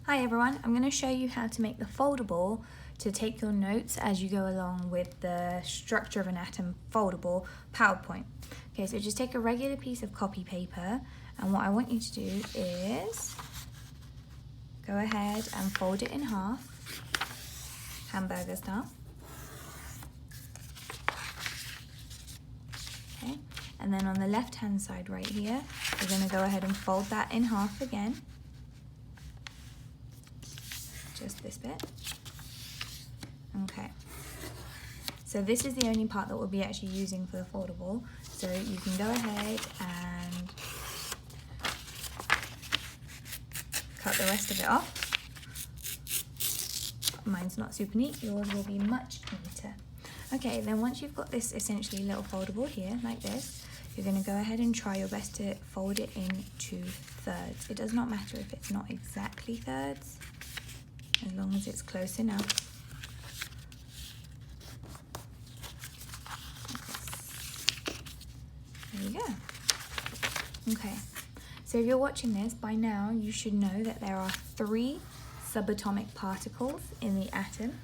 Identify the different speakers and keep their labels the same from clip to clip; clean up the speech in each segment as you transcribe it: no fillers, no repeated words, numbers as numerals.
Speaker 1: Hi everyone, I'm going to show you how to make the foldable to take your notes as you go along with the structure of an atom foldable PowerPoint. Okay, so just take a regular piece of copy paper, and what I want you to do is go ahead and fold it in half, hamburger style. Okay, and then on the left hand side right here, we're going to go ahead and fold that in half again. Just this bit. Okay, so this is the only part that we'll be actually using for the foldable, so you can go ahead and cut the rest of it off. Mine's not super neat, yours will be much neater. Okay, then once you've got this essentially little foldable here like this, you're going to go ahead and try your best to fold it into thirds. It does not matter if it's not exactly thirds, as long as it's close enough. There you go. Okay, so if you're watching this, by now you should know that there are 3 subatomic particles in the atom,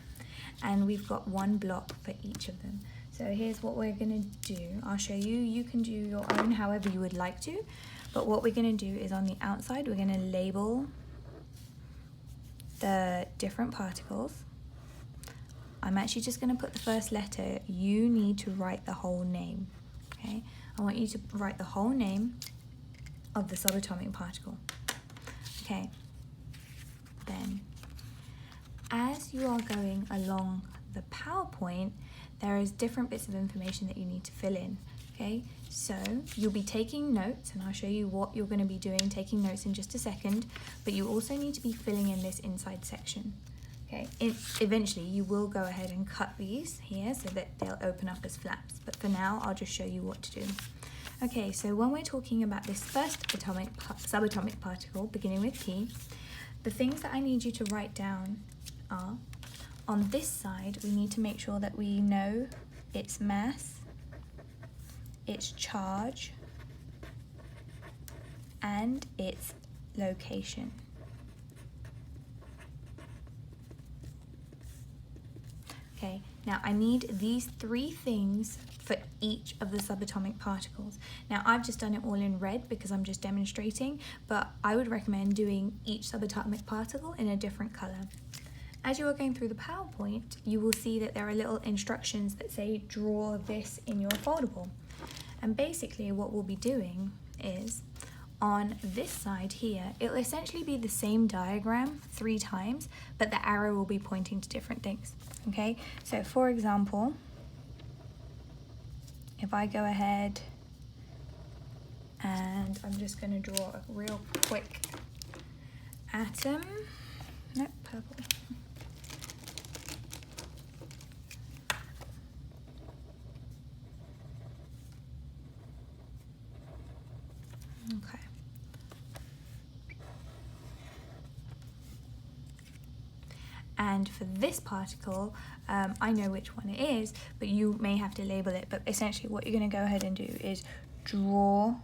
Speaker 1: and we've got 1 block for each of them. So here's what we're going to do. I'll show you. You can do your own however you would like to, but what we're going to do is on the outside we're going to label the different particles. I'm actually just going to put the first letter. You need to write the whole name. Okay, I want you to write the whole name of the subatomic particle. Okay, then as you are going along the PowerPoint, there is different bits of information that you need to fill in. Okay, so you'll be taking notes, and I'll show you what you're going to be doing, taking notes in just a second, but you also need to be filling in this inside section. Okay, eventually you will go ahead and cut these here so that they'll open up as flaps, but for now I'll just show you what to do. Okay, so when we're talking about this first subatomic particle beginning with P, the things that I need you to write down are, on this side we need to make sure that we know its mass, its charge, and its location. Okay, now I need these 3 things for each of the subatomic particles. Now I've just done it all in red because I'm just demonstrating, but I would recommend doing each subatomic particle in a different color. As you are going through the PowerPoint, you will see that there are little instructions that say draw this in your foldable. And basically what we'll be doing is, on this side here, it'll essentially be the same diagram 3 times, but the arrow will be pointing to different things. Okay, so for example, if I go ahead and I'm just going to draw a real quick atom, nope, purple. Okay. And for this particle, I know which one it is, but you may have to label it. But essentially what you're going to go ahead and do is draw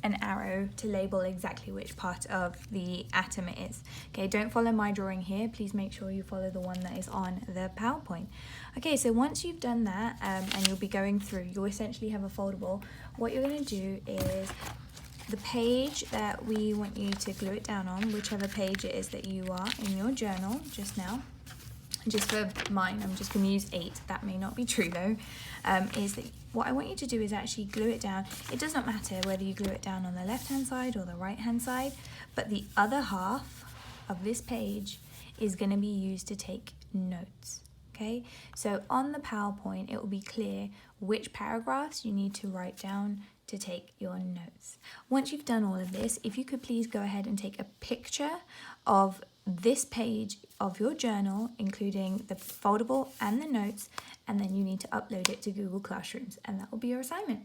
Speaker 1: an arrow to label exactly which part of the atom it is. Okay, don't follow my drawing here. Please make sure you follow the one that is on the PowerPoint. Okay, so once you've done that, and you'll be going through, you'll essentially have a foldable. What you're going to do is, the page that we want you to glue it down on, whichever page it is that you are in your journal just now, just for mine, I'm just going to use 8, that may not be true though, is that what I want you to do is actually glue it down. It does not matter whether you glue it down on the left hand side or the right hand side, but the other half of this page is going to be used to take notes. Okay, so on the PowerPoint it will be clear which paragraphs you need to write down to take your notes. Once you've done all of this, if you could please go ahead and take a picture of this page of your journal, including the foldable and the notes, and then you need to upload it to Google Classrooms, and that will be your assignment.